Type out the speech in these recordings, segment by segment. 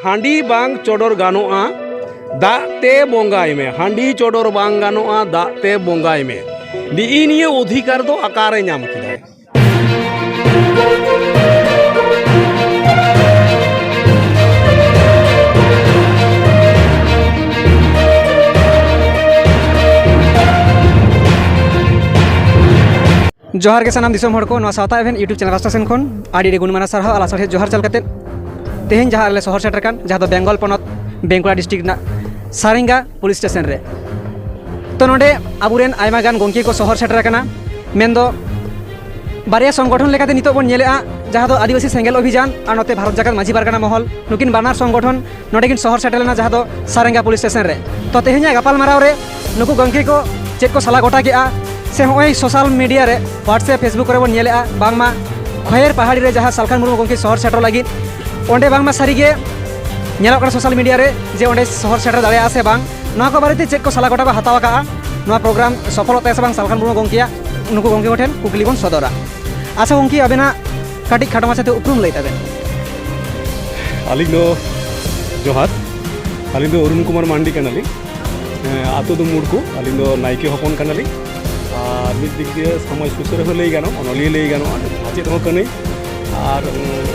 हांडी बांग चोडर गानोआ दाते बोंगाई में हांडी चोडर बांग गानोआ दाते बोंगाई में नी निये अधिकार दो आकारे नाम किदाय। जोहार के सानाम दिसोम हड़ को नवा सावता इवेंट यूट्यूब चैनल रास्ता सेन खन आडी गुणमाना सारहा आला साथे जोहार चल कते तेहेन जहाँ आले शहर सेटर कान जहाँ दो बेंगल पनत बेंगुरा डिस्ट्रिक्ट ना सारेंगा पुलिस स्टेशन रे तो नोडे आबुरेन आयमा गान गंकी को शहर सेटर काना मेन दो बारिया संगठन लेकाते नितो बन नेलेआ जहाँ दो आदिवासी सेंगेल अभियान और नोते भारत जाकात माझी पारगाना महल नुकिन बानार संगठन नोडे किन शहर सेटलना जहाँ दो सारेंगा पुलिस स्टेशन रे तो तेहेन गपाल माराव रे नुकु गंकी को चेक को सला गोटा केआ से हमें सोशल मीडिया रे व्हाट्सएप फेसबुक रे बन नेलेआ बांगमा खयेर पहाड़ी रे जहाँ सालखान मुर्मू गंकी शहर सेटर लगी ओंडे बांगमा सारीगे नेलोग कना सोशल मीडिया रे जे ओंडे शहर सेटर दाड़ेया से बांग नोआ को बारेते चेक को सला गोटा को हताव का नोआ प्रोग्राम सफल होता से बांग सालखान मुर्मू गंकिया नुकु गंकी कोठेन कुकली बन सदरा आशा गंकी अबेना काटी खाटो माछाते उपरुम लई ताबेन। आलिंग दो जोहार आलिंग दो अरुण कुमार मांडी कनाली आतो दो मुड़को आलिंग दो नाइके हपन कनाली और मिद दिक दिए समाज सुसरे हो लई गानो अनलिय लई गानो आचे तो कने और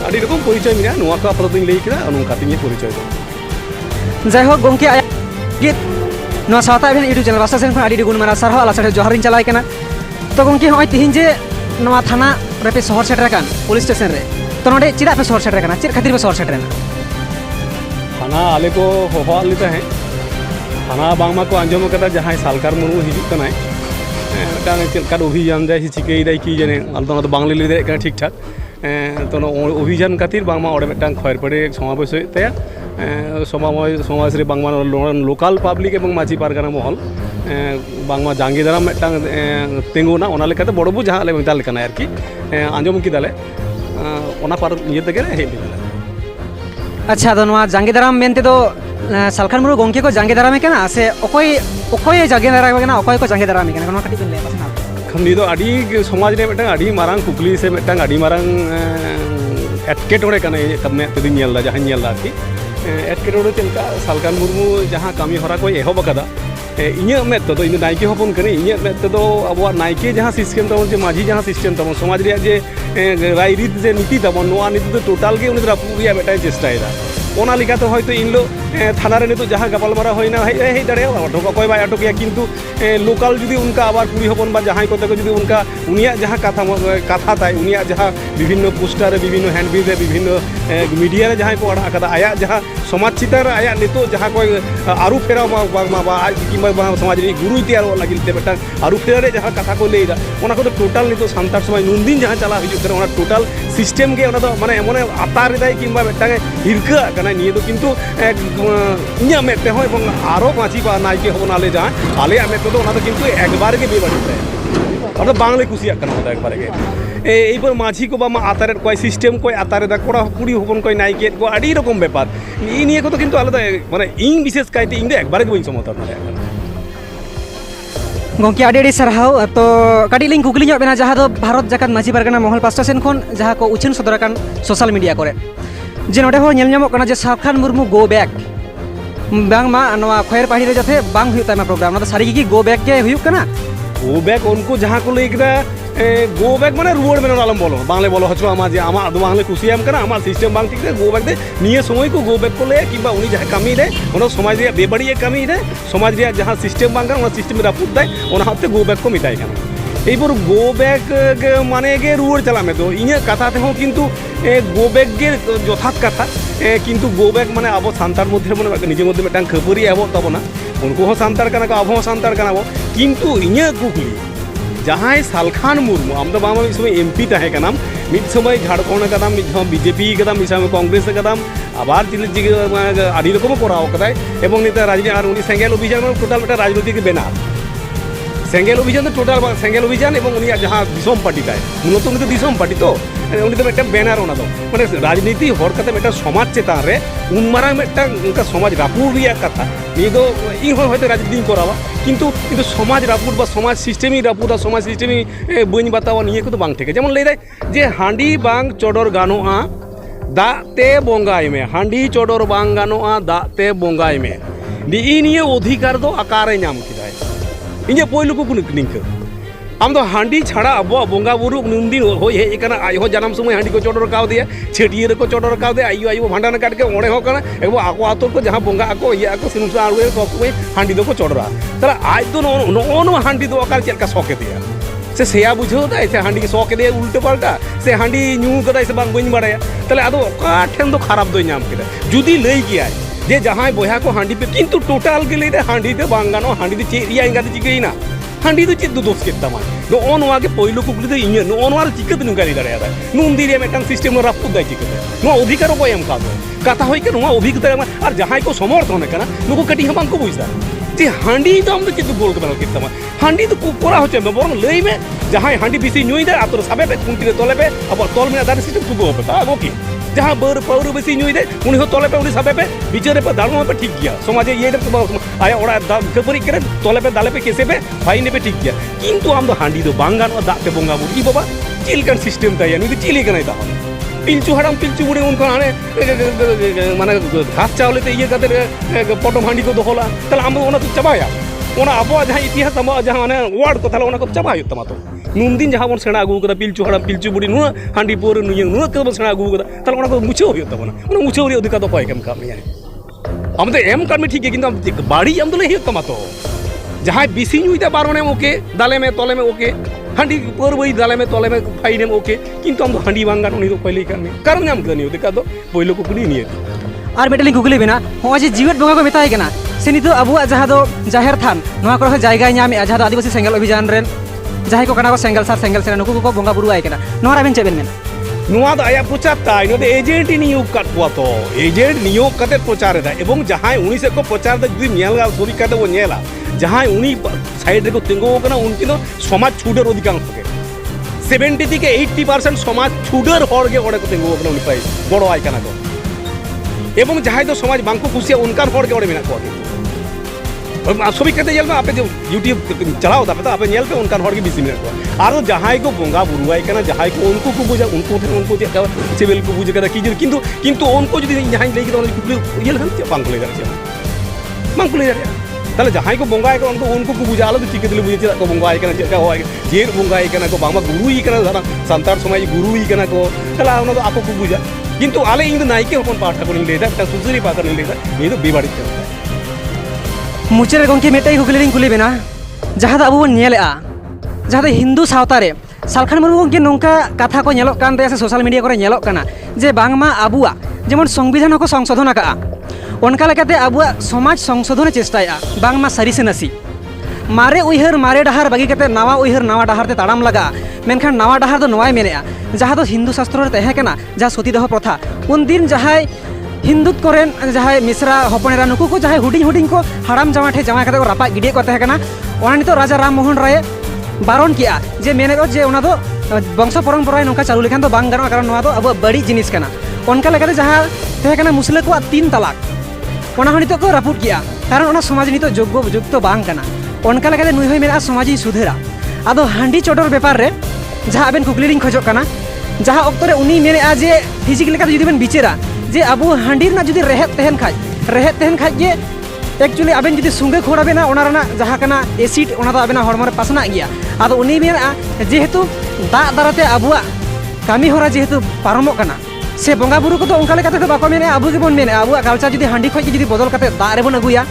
आडी रकम परिचय मिना नोआ का प्रति लई किदा अनुकातिनी परिचय दो जय हो गंकी आया गीत नोआ सावता इवेंट यूट्यूब चैनल रास्ता सेन खन आडी गुण माना सारहा आला साथे जोहारिन चलाय कना तो गंकी होय तिहिन जे नोआ थाना रे पे शहर सेटर कान पुलिस स्टेशन रे तो नोडे चिदा पे शहर सेटर काना चिर खातिर पे शहर सेटर ना थाना आले को होवा लेता है थाना बांगमा को आंजम कदा जहां सालकार मुर्मू हिजुक कनाय मिटांग चलकार अभियान जाय चिकई दाय की जने आलदोना तो बांगले ले दे ठीक ठाक तो अभियान खातिर बांगमा ओडे मिटांग खयर पड़े समावेश होया समाज रे बांगमा लोकल पब्लिक एवं माझी पारगाना महल बांगमा जांगे दाराम मिटांग तेंगुना ओना लेकाते बड़बू जहां ले मिताल कना आरकी आंजम किदाले ओना पार ये तके हे अच्छा तो नोआ जांगे दाराम मेनते दो सालखान मुर्मू गंकी को जांगे दाराम कना से ओकोय जांगे दाराम कना ओकोय को जांगे दाराम कना काटी बिन ले पासना खमनी दो आडी समाज रे मिटांग आडी मारांग कुकली से मिटांग आडी मारांग एटकेटोड़े कना तबने तदी नेलदा जहां नेलदा की एटकेटोड़े चलका सालखान मुर्मू जहां कामी हरा को एहब कदा इᱧᱟᱹᱜ ᱢᱮᱫ ᱛᱮᱫᱚ ᱤᱧ ᱱᱟᱭᱠᱮ ᱦᱚᱯᱚᱱ ᱠᱟᱹᱱᱟᱹᱧ ᱤᱧᱟᱹᱜ ᱢᱮᱫ ᱛᱮᱫᱚ ᱟᱵᱚᱣᱟᱜ ᱱᱟᱭᱠᱮ ᱡᱟᱦᱟᱸ ᱥᱤᱥᱴᱮᱢ ᱛᱟᱵᱚᱱ ᱡᱮ ᱢᱟᱹᱡᱷᱤ ᱡᱟᱦᱟᱸ ᱥᱤᱥᱴᱮᱢ ᱛᱟᱵᱚᱱ ᱥᱚᱢᱟᱡᱽ ᱨᱮᱭᱟᱜ ᱡᱮ ᱨᱟᱭ ᱨᱤᱛ ᱡᱮ ᱱᱤᱛᱤ ᱛᱟᱵᱚᱱ ᱱᱚᱣᱟ ᱱᱤᱛᱤ ᱫᱚ ᱴᱳᱴᱟᱞ ᱜᱮ ᱩᱱᱤ ᱫᱚ ᱨᱟᱹᱯᱩᱫ ᱨᱮᱭᱟᱜ ᱢᱤᱫᱴᱟᱝ ᱪᱮᱥᱴᱟᱭᱮᱫᱟ ᱚᱱᱟ ᱞᱮᱠᱟᱛᱮ ᱦᱚᱭᱛᱳ ᱤᱧ ᱫᱚ थाना रे नितो जहाँ गपालमारा होना हेज दाड़े अटक बै अटक किंतु लोकल जुदी उनका आबार कुड़ी हपन बा जहाँ को जुदी उनका उनिया जहाँ कथा ताई उनिया जहाँ विभिन्न पोस्टर विभिन्न हैंडबिल विभिन्न मीडिया रे जहाँ को अड़ा कदा आया जहाँ समाज चितार आया नितो जहाँ को आरु फेराव कि समाज रे गुरु तैयार लगे मिट्टा आरु फेरा जहाँ कथा को लैदा टोटाल नितो सानतार समाज नुनदिन जहाँ चला हजूना टोटाल सिस्टेम के माने एमने आतार कि मिट्टा हिरका निये दो किंतु इᱧᱟᱹᱜ ᱢᱮᱫ ᱛᱮᱦᱚᱸ এবং আরও মাঝি বা নাইকে হবো নালে যান আলেয়াᱜ ᱢᱮᱫ ᱛᱮᱫᱚ ᱚᱱᱟ ᱫᱚ ᱠᱤᱱᱛᱩ একবারে গে বেবাড়ি তাই অর্থাৎ বাংলা কুসিয়াক কানা ওটা একবারে গে এইবার মাঝি কো বা আতারের কয় সিস্টেম কয় আতারে দা কোড়া কুড়ি হবন কয় নাইকে কো আড়ি রকম ব্যাপার এই নিয়ে কত কিন্তু আলাদা মানে ইং বিশেষ কাইতে ইং দো একবারে গে বইন সমতা না गंकी आड़ी सारहाव तो काटी लिंग कुकली बेना जहाँ दो भारत जाकात माझी पारगाना महल पास्टा सेन खन जहाँ को उछिन सदराकान सोशल मीडिया करे जे नोडे हो नेल ᱧᱟᱢᱚᱜ ᱠᱟᱱᱟ जे सालखान मुर्मू गो बैक बांगमा नोआ खयर पहाड़ी रे जाथे बांग हुᱭᱩᱜ तामा प्रोग्राम ना तो सारी की गो बैक के हुᱭᱩᱜ कना गो बैक उनको जहाँ को लई कदा गो बैक माने रुवाड़ में आलम बोलो बांगले बोलो हचो आमा जे आमा दो बांगले कुसियाम कना आमा सिस्टम बांग ठीक गो बैक दे निये समय को गो बैक को ले किबा उनी जहाँ कमी दे ओना समाज रे बेबड़ी कमी दे समाज रे जहाँ सिस्टम बांग ओना सिस्टम रापुत दे ओना हाते गो बैक को मिटाई कना এইবার গো ব্যাক মানে গে রুয়ার চালামে তো ইᱧᱟᱹᱜ কথা তেও কিন্তু গো ব্যাক গে যথার্থ কথা কিন্তু গো ব্যাক মানে আবো সান্তার মধ্যে মানে নিজের মধ্যে মিটাং খাপারি আবো তব না উনকো হো সান্তার কানা আবো সান্তার কানাবো কিন্তু ইᱧᱟᱹᱜ কুকলি जहाँ सालखान मुर्मू आम तो बांग समय एमपी तहे कनाम मिद समय झारखंड कदाम मिद समय बीजेपी कदाम मिद समय कांग्रेस कदाम आबार आदि रकम कराव कदाय एवं नित राजनीति सेंगेल अभियान टोटाल मिटा राजनीतिक बेनार सेंगेल अभियान तो टोटाल सेंगेल अभियान एवं जहाँ दिसम पार्टी ताय मूलत उनी तो दिसम पार्टी तो उनी तो मिट्टन बैनार ओना दो माने राजनीति हर कते मिट्टन समाज चेतान रे उन मारांग मिट्टन उनका समाज रापुर रिया कथा निये दो इन होयतो राजनीति करावा किंतु किंतु समाज रापुर बा समाज सिस्टेम ही रापुर समाज सिस्टेम ही बइन बतावा निये को तो बांग ठेके जेमन लई दाय जे हांडी बांग चोडर गानोआ दाग ते बंगाई में हांडी चोडोर बांग गानोआ दाग ते बंगाई में निये अधिकार दो आकारे नाम किदाय इने पोइलु को निंक आम दो हांडी छाड़ा अब बंगा बुरु नुंदिन हो हे कना आय हो जन्म समय हांडी को चोडोर काव दिया छेटियर को चोडोर काव दे आयु आयु भांडान काट के ओणे हो कना एगो आको आतो को जहां बंगा आको ये आको सिनुसा आरुए तो समय हांडी दो को चोडोरा तला आज तो नो हांडी दो आकार चेल का सोके दिया से सेया बुझो दा से हांडी के सोके दे उल्टे पलटा से हांडी न्यू कदा से बांग बइन बाड़ाया तले आदो का ठेन दो खराब दो नाम केदा जुदी लई गया जे जहां बोया को हांडी पे किंतु टोटल के ले हांडी दे बांगानो हांडी दे चेरिया इंगा दे चिकेइना हांडी दो चिद दोष केता मा नो ओनवा के पहिलो कुकली दे इन्य नो ओनवा चिकत नु गाली दाड़ाया दा नुंदी रे मेटन सिस्टम रापुद दा चिकत नो अधिकार को एम का कथा होय के नो अभिज्ञता और जहां को समर्थन कना नुको कटी हम को बुझदा जे हांडी तो हम तो चिद बोल के केता मा हांडी तो कोरा होचे में बोरन लई में जहां हांडी बिसी नुई दे आतोर साबे पे कुंटी रे तोले पे अब तोल में दार सिस्टम तुगो पे ता गोकी जहाँ बर पावर बेसि नुई दे उनी हो तोले पे उनी साबे पे बिचारे पे दालमो पे ठीक गया समाजे ये तो आया ओड़ा कबरी करे तोले पे दाले पे केसे पे फाइने पे ठीक गया किंतु आम दो हांडी दो बांगान दा पे बोंगा बुरी बाबा चिलकन सिस्टम ताया नुई चिली कनाय दा पिंचू हड़ाम पिंचू बुड़ी उनको हाने माने घास चावले ते ये कते पटम हांडी को दोहला तले आम ओना तो चबाया ओना अब जहाँ इतिहास हम जहाँ माने वार्ड को तले ओना को चबाय तमा तो नुंदिन जहाँ बन सेना आगू कदा पिलचू हड़ाम पिलचू बुड़ी नुआ हांडी पोर नुय नुआ के बन सेना आगू कदा तले ओना को मुछो होय तमा ओना मुछो रे अधिकार तो पाय केम काम यानी हम तो एम काम में ठीक है किंतु बाड़ी हम तो ले तमा तो जहाँ बिसी नुई दे बारोने ओके दाले में तोले में ओके हांडी पोर वही दाले में तोले में फाइन में ओके किंतु हम तो हांडी बांगान उनी तो पहले करने कारण नाम करनी अधिकार तो पहिलो को कुनी निये और मेटली गुगली बिना हो जे जीवत बंगा को मेताय कना से नितो अबुआ जहाँ दो जाहिर थान नोआ को जायगा नामे जहाँ आदिवासी सेंगल अभियान रेन जहाँ को कना को सेंगल सार सेंगल सेना नुकु को बंगा बुरु आय कना नोरा बेन चेबेन मेन नुआ द आया प्रचार ताई नो एजेंट नियोग काट को तो एजेंट नियोग कते प्रचार दा एवं जहाँ उनी से को प्रचार दा जदि नेलगा सोरी काटे वो नेला जहाँ उनी साइड रे को तिंगो कना उनकी नो समाज छुडर अधिकांश के 70 থেকে 80% समाज छुडर हर के ओडे को तिंगो कना उनी पाई बड़ो आय कना को एवं जहाँ तो समाज बांको कुसिया उनका हर के ओडे मेना को सभी कहते जेल में आप जो यूट्यूब चलाओ था पता आप जेल पे उनका हर के बीसी मिनट को और जहाँ को बंगा बुरुआई कना जहाँ को उनको बुझा उनको सिविल को बुझे कदा कीजिए किंतु किंतु उनको जो जहाँ लेके तो ये बांको ले जाए बांको ले जाए ताले जहाँ को बंगाई को उनको बुझा आलो तो चिके दिले बुझे को बंगाई कना चेका हो जेर बंगाई कना को बांगा गुरु ही कना संतार समाज गुरु ही कना को ताला उना तो आपको बुझा किंतु आले इन नाइके अपन पाठा को लेदा ता सुसरी पाकर लेदा ये तो बेबाड़ी मुचारे गंके मेटाई गुगली कुली बेना जहाँ अब बन नेलेआ जहाँ हिंदू सावता रे सालखान मुर्मू गंके नोंका कथा को नेलोक कान से सोशल मीडिया को नेलोक काना जे बांगमा आबुआ जेमन संविधान को संशोधन का उनका लेकाते आबुआ समाज संशोधन चेष्टाया बांगमा सारी से नसी मारे उइहर मारे डहार बागी कते नावा उइहर नावा डहार ते ताड़ाम लगा मेनखान नावा डहार दो नवाय मेनेआ जहाँ हिंदू शास्त्र रे तहे कना जहाँ सतीदाह प्रथा उन दिन जहाँ हिंदुत कोरेन जहाँ मिश्रा हपनेरा नुकु को जहाँ हुडिंग हुडिंग को हड़ाम जामा ठे जामा कते को रापा गिडिए को तहे कना ओना नितो राजा राम मोहन राय बारण किया जे मेने जे ओना दो वंश परंपरा नोका चालू लेखान तो बांग गानो कारण नोआ दो अब बड़ी जिनिस कना उनका लेकाते जहाँ तहे कना मुसले को 3 तलाक ओना नितो को रापुट किया कारण ओना समाज नितो जोग्य जुक्त बांग कना उनका लेकाते नुई होय मेना समाज ही सुधेरा आदो हांडी चोटर बेपार रे जहाँ आबेन कुकली रिंग खोजो कना जहाँ ऑक्टो रे उनी मेने जे फिजिक लेका जुदी बेन बिचेरा जे अबू हांडी ना जुदी रेहत तहन खाज जे एक्चुअली आबेन जुदी सुंगे खोड़ाबेना ओना रना जहाँ कना एसिड ओना दो आबेना हड़मो रे पासना गया आदो उनी मेना जेहेतु दाग दाराते अबुआ कामी होरा जेहेतु पारमो कना से बंगा बुरु को तो उनका लेकाते तो बाको मेने अबू गेबोन मेने अबुआ कल्चर जुदी हांडी खoj जुदी बदल काते दाग रेबोन अगुया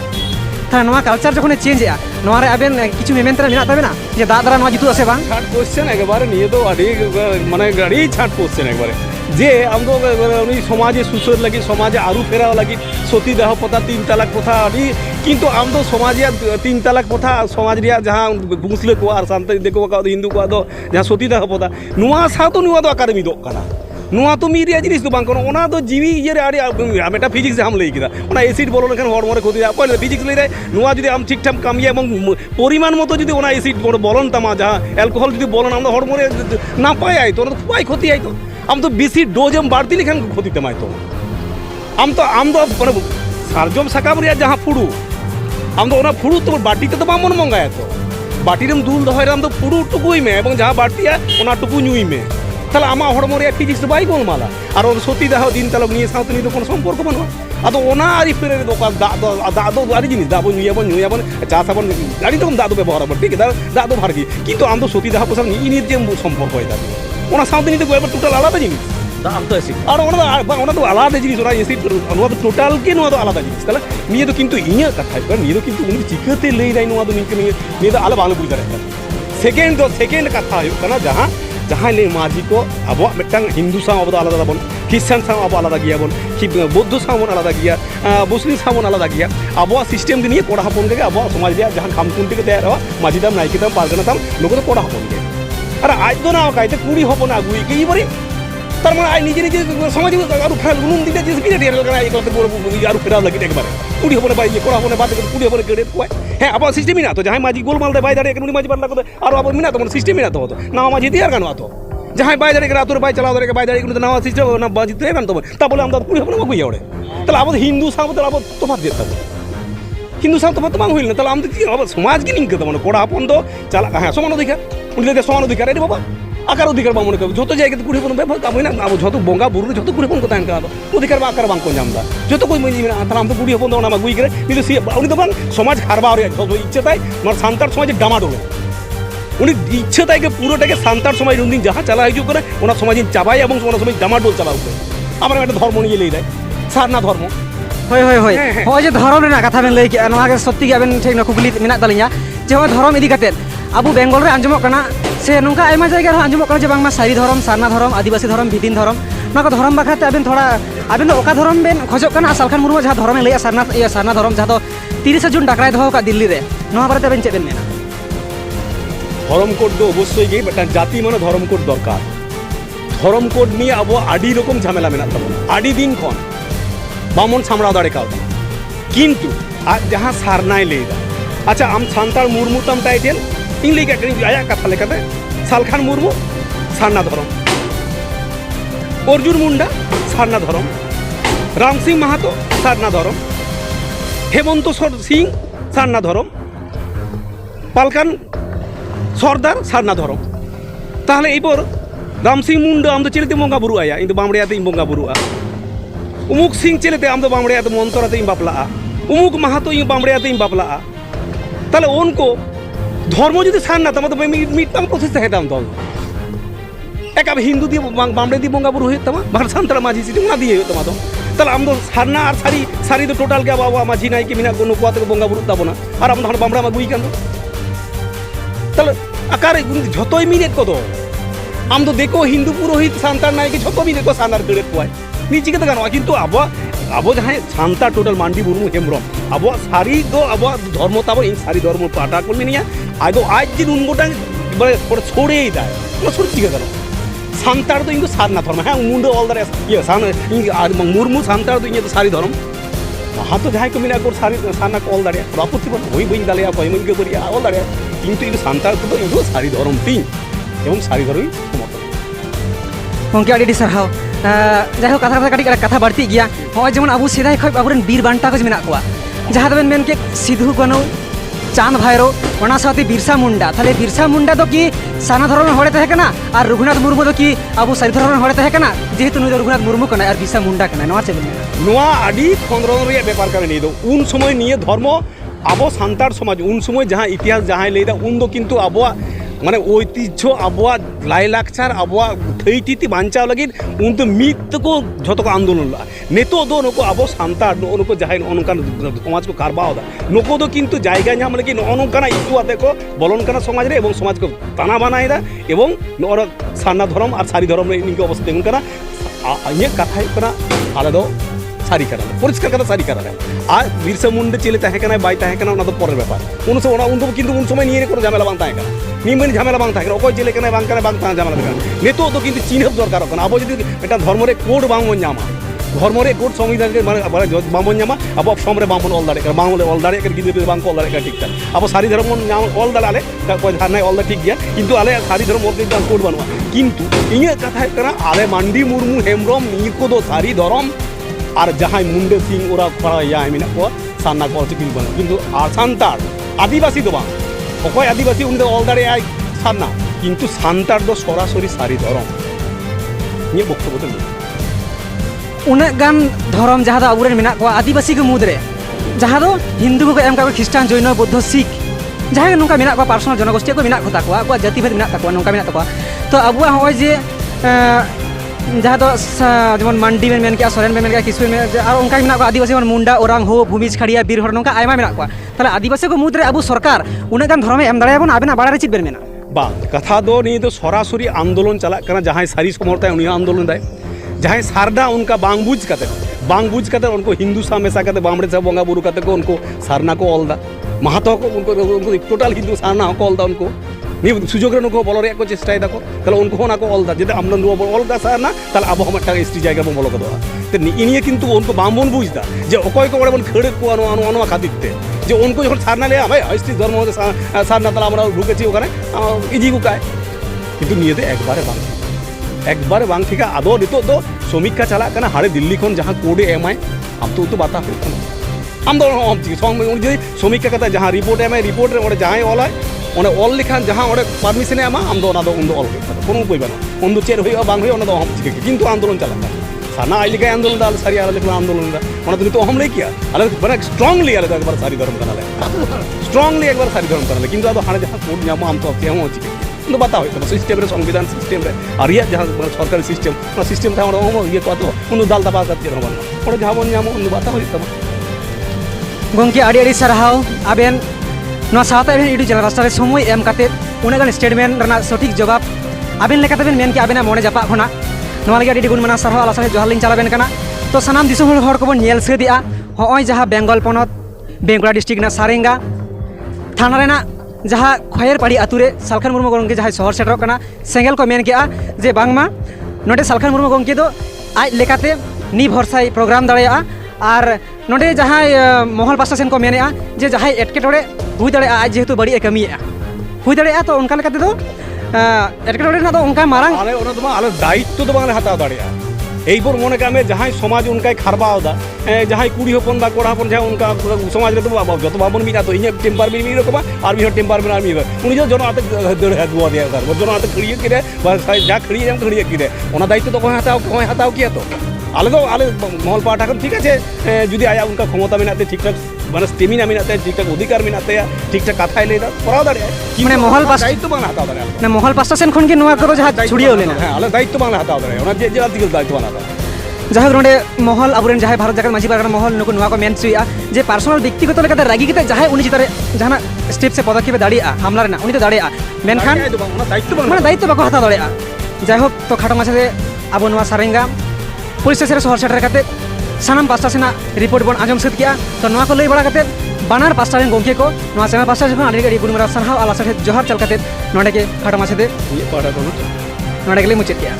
था नवा कल्चर जखने चेंज आ नवा रे आबेन किछु मेमेंतरा मेना तबेना जे दाग दारा नवा जुतु आसे बांग छाट क्वेश्चन एकबारे निये तो आडी माने गाड़ी छाट क्वेश्चन एकबारे जे हम तो उनी समाजे सुसर लगी समाजे आरु फेरा लगी सतीदाह प्रथा 3 तलाक प्रथा आडी किंतु हम तो समाजे 3 तलाक प्रथा समाज रिया जहाँ मुस्लिम को और सांताली देखो का हिंदू को दो जहाँ सतीदाह प्रथा नुआ सा तो नुआ दो अकादमी दो कना नुआ तो मीरिया जिनिस दो बांग कोना ओना दो जीवी ये रे आडी मेटा फिजिक्स हम लई किदा ओना एसिड बोलो लेखन हड़मो रे खोदी कोई फिजिक्स लई रे नुआ जदि हम ठीक ठाक कामिया एवं परिमाण मतो जदि ओना एसिड बोलन तमा जहाँ अल्कोहल जदि बोलन हम हड़मो रे ना पाय आय तो खुबाई क्षति आय तो हम तो बेसि डोज हम बाड़ती लेखन क्षति तमाय तो हम तो सारजम साकाम रे जहाँ फुड़ू हम तो ओना फुड़ू तो बाटी ते तो बामन मंगाया तो बाटी रेम दूल दहय हम तो फुड़ू टुकुई में एवं जहाँ बाड़ती है ओना टुकु नुई में ताहले आमा हड़मो रे फिजिक्स बाई गोलमाला আর সতী দাহ দিন তালক নিয়ে সাথে নিয়ে কোনো সম্পর্ক বানুয়া আদো ওনা আরি ফেরে দোকান দাগ দো আরি জিনিস দাবো নুয়াবন চাষ আবন আরি তখন দাদু ব্যবহার আবার ঠিক আছে দাদু ভারকি কিন্তু আম তো সতী দাহ প্রসাদ নিয়ে যে সম্পর্ক হয় দাদু ওনা সাথে নিতে এবার টোটাল আলাদা জিনিস আর ওনা তো আলাদা জিনিস ওরা এসে ওনা তো টোটালকে নোয়া তো আলাদা জিনিস তাহলে নিয়ে তো কিন্তু ইᱧᱟᱹᱜ ᱠᱟᱛᱷᱟ নিয়ে তো কিন্তু উনি চিকাতে ᱞᱟᱹᱭᱫᱟᱭ ᱱᱚᱣᱟ ᱫᱚ নিয়ে তো আলাদা ভালো বুঝ দাঁড়ায় সেকেন্ড কথা ᱦᱩᱭᱩᱜ ᱠᱟᱱᱟ ᱡᱟᱦᱟᱸᱭ ᱞᱟᱹᱭ ᱢᱟᱹᱡᱷᱤ ᱠᱚ ᱟᱵᱚᱣᱟᱜ ᱢᱤᱫᱴᱟᱝ ᱦᱤন্দᱩ ᱥᱟᱶ ᱟᱵᱚ ᱫᱚ ᱟᱞᱟᱫᱟ ᱵᱚᱱ খ্রিস্টান সাও আবো আলাদা গিয়াবন বৌদ্ধ সাও বন আলাদা গিয়া মুসলিম সাও বন আলাদা গিয়া আবহাওয়া সিস্টেম নিয়ে কড়া হপন থেকে আবহাওয়া সমাজ ᱨᱮᱭᱟᱜ ᱡᱟᱦᱟᱸ ᱠᱷᱟᱢᱠᱷᱩᱱᱴᱤ ᱠᱚ ᱛᱮᱭᱟᱨᱚᱜᱼᱟ ᱢᱟᱹᱡᱷᱤ ᱛᱟᱢ ᱱᱟᱭᱠᱮ ᱛᱟᱢ ᱯᱟᱨᱜᱟᱱᱟ ᱛᱟᱢ ᱱᱩᱠᱩ ᱫᱚ ᱠᱚᱲᱟ ᱦᱚᱯᱚᱱ ᱜᱮ ᱟᱨ ᱟᱡ ᱫᱚ ᱱᱟ ᱠᱟᱭᱛᱮ ᱠᱩᱲᱤ ᱦᱚᱯᱚᱱ ᱟᱹᱜᱩᱭ ᱜᱮ এবারে তার মানে আই নিজে নিজে সমাজ আরো ফেল উনুন দিতে যে বিরাট এর লাগা এই করতে বড় আরো ফেরাও লাগি একবারে কুড়ি হপনে বাই কড়া হপনে বাদ কুড়ি হপনে গড়ে কয় হ্যাঁ আবার সিস্টেমই না তো যাহাই মাঝি গোলমাল দেয় বাই দাঁড়িয়ে উনি মাঝি বাদ লাগতো আর আবার মিনা তো সিস্টেমই না তো হতো না মাঝি দিয়ে আর গানো আতো যাহাই বাই দাঁড়িয়ে রাতর বাই চালাও দাঁড়িয়ে বাই দাঁড়িয়ে কিন্তু না সিস্টেম না বাজি তো গান তো তা বলে আমরা কুড়ি হপনে বাগুই ওড়ে তাহলে আবার হিন্দু সাহ তাহলে আবার তোমার দিয়ে থাকতো হিন্দু সাহ তোমার তোমার হইল না তাহলে আমরা কি আবার সমাজকে নিংকে দেবো না কড়া হপন তো চালা হ্যাঁ সমান অধিকার উনি সমান অধিকার রে বাবা আকার অধিকার বা মনে করবো যত জায়গাতে কুড়ি হপন ব্যাপার কাবই না আবো যত বঙ্গা বুরু যত কুড়ি হপন কোথায় আনকা অধিকার বা আকার বাংকো জামদা যত কই মজি না তাহলে আমরা কুড়ি হপন না গুই করে কিন্তু উনি তো সমাজ খারবা আর ইচ্ছে তাই আমার সান্তার সমাজে ডামাডোলে উনি ইচ্ছে তাইকে পুরোটাকে সান্তার সমাজ দিন যাহা চালা হিজু করে ওনার সমাজ চাবাই এবং ওনার সমাজ ডামাডোল চালা উঠে আমার একটা ধর্ম নিয়ে লেই দেয় সারনা ধর্ম ᱦᱳᱭ ᱦᱳᱭ ᱦᱳᱭ ᱦᱚᱸᱜᱼᱚᱭ ᱡᱮ ᱫᱷᱚᱨᱚᱢ ᱨᱮᱱᱟᱜ ᱠᱟᱛᱷᱟ ᱵᱮᱱ ᱞᱟᱹᱭ ᱠᱮᱜᱼᱟ ᱱᱚᱣᱟ ᱜᱮ ᱥᱚᱛᱛᱤ ᱜᱮ ᱟᱵᱮᱱ ᱴᱷᱮᱱ ᱠᱩᱠᱞᱤ ᱢᱮᱱᱟᱜ ᱛᱟᱹᱞᱤᱧᱟ ᱡᱮ ᱦᱚᱸᱜᱼᱚᱭ ᱫᱷᱚᱨᱚᱢ ᱤᱫᱤ ᱠᱟᱛᱮᱫ ᱟᱵᱚ ᱵᱮᱝᱜᱚᱞ ᱨᱮ ᱟᱸᱡᱚᱢᱚᱜ ᱠᱟᱱᱟ ᱥᱮ ᱱᱚᱝᱠᱟ ᱟᱭᱢᱟ ᱡᱟᱭᱜᱟ ᱨᱮᱦᱚᱸ ᱟᱸᱡᱚᱢᱚᱜ ᱠᱟᱱᱟ ᱡᱮ ᱵᱟᱝᱢᱟ ᱥᱟᱹᱨᱤ ᱫᱷᱚᱨᱚᱢ ᱥᱟᱨᱱᱟ ᱫᱷᱚᱨᱚᱢ ᱟᱹᱫᱤᱵᱟᱹᱥᱤ ᱫᱷᱚᱨᱚᱢ ᱵᱷᱤᱫᱤᱱ ᱫᱷᱚᱨᱚᱢ ᱱᱚᱣᱟ ᱠᱚ ᱫᱷᱚᱨᱚᱢ ᱵᱟᱠᱷᱨᱟᱛᱮ ᱟᱵᱮᱱ ᱛᱷᱚᱲᱟ ᱟᱵᱮᱱ ᱫᱚ ᱚᱠᱟ ᱫᱷᱚᱨᱚᱢ ᱵᱮᱱ ᱠᱷᱚᱡᱚᱜ ᱠᱟᱱᱟ ᱥᱟᱞᱠᱷᱟᱱ ᱢᱩᱨᱢᱩ ᱡᱟᱦᱟᱸ ᱫᱷᱚᱨᱚᱢᱮ ᱞᱟᱹᱭᱟ ᱥᱟᱨᱱᱟ ᱫᱷᱚᱨᱚᱢ ᱡᱟᱦᱟᱸ ᱫᱚ 30 ᱡᱩᱱ ᱰᱟᱠᱨᱟᱭ ᱫᱚᱦᱚ ᱟᱠᱟᱫ ᱫᱤল্ᱞᱤ ᱨᱮ ᱱᱚᱣᱟ ᱵᱟᱨᱮᱛᱮ ᱟᱵᱮᱱ ᱪᱮᱫ ᱵᱮᱱ ᱢᱮᱱᱟ ধর্ম কোড তো অবশ্যই গিয়ে একটা জাতি মানে ধর্ম কোড দরকার ধর্ম কোড নিয়ে আবো আডি রকম ঝামেলা মেনা তাবনা আডি দিন খন বামন সামড়াও দাঁড়ে কাউ কিন্তু আর যাহা সারনাই লেদা আচ্ছা আম সান্তাল মুরমু তাম টাইটেল ইং লেগা আয়া কথা লেখাতে সালখান মুরমু সারনা ধরম অর্জুন মুন্ডা সারনা ধরম রাম সিং মাহাতো সারনা ধরম হেমন্ত সিং সারনা ধরম পালকান সর্দার সারনা ধরম তাহলে এরপর রাম সিং মুন্ডা আমি তো চেলেতে বঙ্গা বুরু আয়া কিন্তু বামড়িয়াতে বঙ্গা বুরুয়া উমুক সিং চেলেতে আমি তো বামড়িয়াতে মন্তরাতে বাপলাগা উমুক মাহাতো বামড়িয়াতে বাপলাগা তাহলে উনকো ধর্ম যদি সারনা তাহলে তো মিটতাম প্রতিষ্ঠা হেতাম তো এক আবার হিন্দু দিয়ে বামড়ে দিয়ে বঙ্গা বুরু হইতাম বাহার সান্তাল মাঝি সিটি ওনা দিয়ে হইতাম তো তাহলে আমি তো সারনা আর সারি তো টোটাল কে বাবা মাঝি নাই কি মিনা কোনো কুয়াতে বঙ্গা বুরু তাবো না আর আমি তখন বামড়া গুই কেন তাহলে আকারে যতই মিনিট কত আম তো দেখো হিন্দু পুরোহিত সান্তার নাই কি যত মিনিট সান্তার গড়ে কোয়ায় নিচে কে গানো কিন্তু আবো যাহাই সান্তার টোটাল মান্ডি মুরমু হেমব্রম আবো সারি দো আবো ধর্ম তাবো ইন সারি ধর্ম পাটা করবে নিয়া আজ যে উনগোটা মানে ছড়েই দেয় ওরা ছড়ে ঠিক আছে সান্তার তো ইঙ্গু সারনা ধর্ম হ্যাঁ মুন্ডো অলদারে আর মুরমু সান্তার তো ইঙ্গু সারি ধর্ম হাতো যাহাই ko mina kor sari sana ko all daria rapoti bon hoi boi dalea koi moi ge boriya all daria কিন্তু এই সান্তাল তো ইঙ্গু সারি ধর্ম তিন এবং সারি ধর্মই সমর্থন গᱚᱝᱠᱮ ᱟᱹᱰᱤ ᱟᱹᱰᱤ ᱥᱟᱨᱦᱟᱣ ᱡᱟᱭᱦᱳᱠ ᱠᱟᱛᱷᱟ ᱠᱟᱹᱴᱤᱡ ᱠᱟᱛᱷᱟ ᱵᱟᱹᱲᱛᱤᱜ ᱜᱮᱭᱟ ᱱᱚᱜᱼᱚᱭ ᱡᱮᱢᱚᱱ ᱟᱵᱚ ᱥᱮᱫᱟᱭ ᱠᱷᱚᱱ ᱟᱵᱚᱨᱮᱱ ᱵᱤᱨ ᱵᱟᱱᱴᱟ ᱠᱚ ᱢᱮᱱᱟᱜ ᱠᱚᱣᱟ ᱡᱟᱦᱟᱸ ᱫᱚᱵᱮᱱ ᱢᱮᱱ ᱠᱮᱫ ᱥᱤᱫᱷᱩ ᱠᱟᱹᱱᱩ চাঁদ ভাইরো ওনা সাথে বিরসা মুন্ডা তাহলে বিরসা মুন্ডা তো কি সানা ধরনের হড়ে তাহে কানা আর রঘুনাথ মুর্মু তো কি আবু সারি ধরনের হড়ে তাহে কানা যেহেতু নুই রঘুনাথ মুর্মু কানা আর বিরসা মুন্ডা কানা নোয়া চেবেন নোয়া আডি খন্দ্রন রে ব্যাপার করে নিয়ে দো উন সময় নিয়ে ধর্ম আবো সান্তার সমাজ উন সময় যাহা ইতিহাস যাহাই লেদা উন দো কিন্তু আবো মানে ঐতিহ্য আবহাওয়া লাইলাকচার আবহাওয়া থৈতিতি বাঞ্চাও লাগি উন তো মিত্তকো যতক আন্দোলন নেতো দো নুকো আবো সান্তার নুকো যাহাই অনকান সমাজ কো কারবাও দা নুকো দো কিন্তু জায়গা ñam লাগি অনকানা ইস্যু আতে কো বলন কানা সমাজ রে এবং সমাজ কো তানা বানাই দা এবং নর সান্না ধর্ম আর সারি ধর্ম রে নিকে অবস্থা দেখুন কানা ইয়ে কথাই কানা আলে দো সারি কানা পরিষ্কার কথা সারি কানা আর বিরসা মুন্ডা চেলে তাহে কানা বাই তাহে কানা ওনা তো পরের ব্যাপার উন সময় উন কিন্তু উন সময় নিয়ে কোনো ঝামেলা বাং তাহে কানা নিমেন ঝামেলা বাং থাকে অকয় জেলে কেন বাং কেন বাং তাহা ঝামেলা থাকে নেতো তো কিন্তু চিনহব দরকার কারণ আবো যদি এটা ধর্মরে কোড বাংবন জামা ধর্মরে কোড সংবিধানকে মানে বাংবন জামা আবো সমরে বাংবন অল দাঁড়ে বাংবলে অল দাঁড়ে গিয়ে বাং অল দাঁড়ে ঠিক থাকে আবো সারি ধর্ম অল দাঁড়ে আলে ধারণায় অল ঠিক গিয়া কিন্তু আলে সারি ধর্ম কোড বানোয়া কিন্তু ইয়ে কথা কানা আলে মান্ডি মুরমু হেমব্রম নিকো দো সারি ধর্ম আর যাহাই মুন্ডে সিং ওরা খরা ইয়া মিনা কো সান্না কো চিকিন বানো কিন্তু আর সান্তার আদিবাসী তো বাং অকয় আদিবাসী উনি অল দাঁড়ে আয় সান্না কিন্তু সান্তার দো সরাসরি সারি ধরম নিয়ে বক্তব্য তো उन्ना गान धर्म जहाँ दो आबुरेन मेना को आदिवासी को मुद्रे जहाँ दो हिंदू को एम का ख्रिस्टान जैन बौद्ध सिख जहाँ के नौका मेना को पार्सोनल जनगोष्ठी को मेना को ताकुआ को जाति भेद मेना ताकुआ नौका मेना ताकुआ तो अबुआ होय जे जहाँ दो जेमन मंडी में मेन के सोरेन में मेन के किसु में और उनका मेना को आदिवासी मन मुंडा ओरांग हो भूमिज खड़िया बीर हर नौका आयमा मेना को ताले आदिवासी को मुद्रे अबु सरकार उन्ना गान धर्म एम दाड़ायाबन आबेना बाड़ारे चित बेन मेना बांग कथा दो नहीं तो सरासरि आंदोलन चला करना जहाँ सारी समर्थन उन्हीं आंदोलन दाय जहाँ सारना उनका बांग बुझ करते उनको हिंदू सा मेसा करते बामड़े से बोंगा बुरु करते को उनको सारना को ऑलदा महातो को उनको टोटल हिंदू सारना को ऑलदा उनको नहीं सुजोग रे उनको बोलो रे को चेष्टा दाको ताहले उनको होना को ऑलदा जदि आमना नुवा ऑलदा सारना ताहले आबो हम एक एसटी जायगा बो बोलो को तो इनिए किंतु उनको बामबन बुझदा जे अकय को बन खड़े को अनु खातिरते যে उनको যখন সারনা লিয়া ভাই হিস্ট্রি ধর্ম সারনা তাহলে আমরা ঢুকেছি ওখানে ইজি গুকায় কিন্তু নিয়েতে একবারে বাং ঠিক আদৌ নিতো তো সমীক্ষা চালাক কানা হাড়ে দিল্লি খন যাহা কোডে এমআই আম তো বাতা হইত না আম তো हम যদি সমীক্ষা কথা যাহা রিপোর্ট এমআই রিপোর্ট রে ওরে যাহাই অল হয় ওনে অল লিখান যাহা ওরে পারমিশনে এমা আম তো না তো উন অল কোনো কইবা না অন্য চের হইয়া বাং হইয়া ওনা তো हम কিন্তু আন্দোলন চালাক साना आई लिखा आंदोलन दाल सारी आले लिखा आंदोलन दा ओना तो हम नहीं किया आले बड़ा स्ट्रांगली आले एक बार सारी धर्म करना स्ट्रांगली एक बार सारी धर्म करना किंतु अब हाने जहां कोड नाम हम तो हम होची तो बता होय तो सिस्टम रे संविधान सिस्टम रे और ये जहां सरकारी सिस्टम ना सिस्टम था हम ये को तो उन दाल दबा करते रहबन ओना जहां मन नाम उन बता होय तो गंके आड़ी आड़ी सरहाव आबेन नो साथा एबेन इडु चैनल रास्ता रे समय एम काते उना गान स्टेटमेंट रना सठिक जवाब आबेन लेकाते बेन मेन के आबेना मोने जापा खना नवा लगे आड़ी गुण माना सारहा आला साथे जोहार लिंग चलाबेन कना तो सानाम दिसोम हर को नेल सेदिया होय जहां बेंगल पनत बेंगुरा डिस्ट्रिक्ट ना सारेंगा थाना रेना जहां खयरपाड़ी आतुरे सालखान मुर्मू गंगे जहां शहर सेटरक कना सेंगेल को मेन केआ जे बांगमा नोडे सालखान मुर्मू गंगे दो आज लेकाते नि भरसाई प्रोग्राम दाड़ेया और नोडे जहां महल पासा सेन को मेनेआ जे जहां एटकेटोड़े हुई दाड़ेया आज जेहेतु बड़ी कमिया हुई दाड़ेया तो उनका लेकाते दो एटकेटोड़े ना तो उनका मारांग आले ओना तो आले दायित्व तो बांगले हाताव दाड़ेया এইপর মনে কামে যাহাই সমাজ উনকাই খারবাও দা যাহাই কুড়ি হপন বা কোড়া হপন যা উনকা সমাজ রে তো যত বাবন মিনা তো ইনে টেম্পার মিনি রকম আর বিহ টেম্পার মিনা আর্মি উনি যে জন আতে দড় হাত গুয়া দিয়া তার জন আতে খড়িয়ে কিরে বা যা খড়িয়ে এম খড়িয়ে কিরে ওনা দায়িত্ব তো কই হাতাও কি এত আলে তো আলে মহল পাঠ এখন ঠিক আছে যদি আয়া উনকা ক্ষমতা মিনাতে ঠিকঠাক মানে স্টেমিনা মিনাতে ঠিকঠাক অধিকার মিনাতে ঠিকঠাক কথাই লেদা পড়াও দাঁড়িয়ে কি মানে মহল পাস দায়িত্ব বাংলা হাতাও দাঁড়িয়ে না মহল পাসটা সেন খন কে নোয়া করো যাহা ছুড়িয়ে হলে না হ্যাঁ আলে দায়িত্ব বাংলা হাতাও দাঁড়িয়ে ওনা যে আর্টিকেল দায়িত্ব বাংলা जहाँ नोडे महल आबुरेन जहाँ भारत जाकर माजी पारगना महल नुको नुआ को मेन सुइया जे पर्सनल व्यक्तिगत लेकाते रागी किते जहाँ उनी चितारे जहाँ स्टेप से पदक्षेप दाड़िया हमला रेना उनी तो दाड़िया मेनखान माने दायित्व बाको हाता दाड़िया जाय होक तो खाटो माछे आबो नुआ सारेंगा पुलिस स्टेशन शहर सेटर काते सानाम पास्टा सेना रिपोर्ट बन आजम सद किया तो नुआ को लई बड़ा काते बानार पास्टा रेन गोंके को नुआ सेना पास्टा जखन आडी गाडी गुणमरा सरहाव आला साथे जोहार चल काते नोडे के खाटो माछे दे ये पाडा को नोडे के मुचित किया।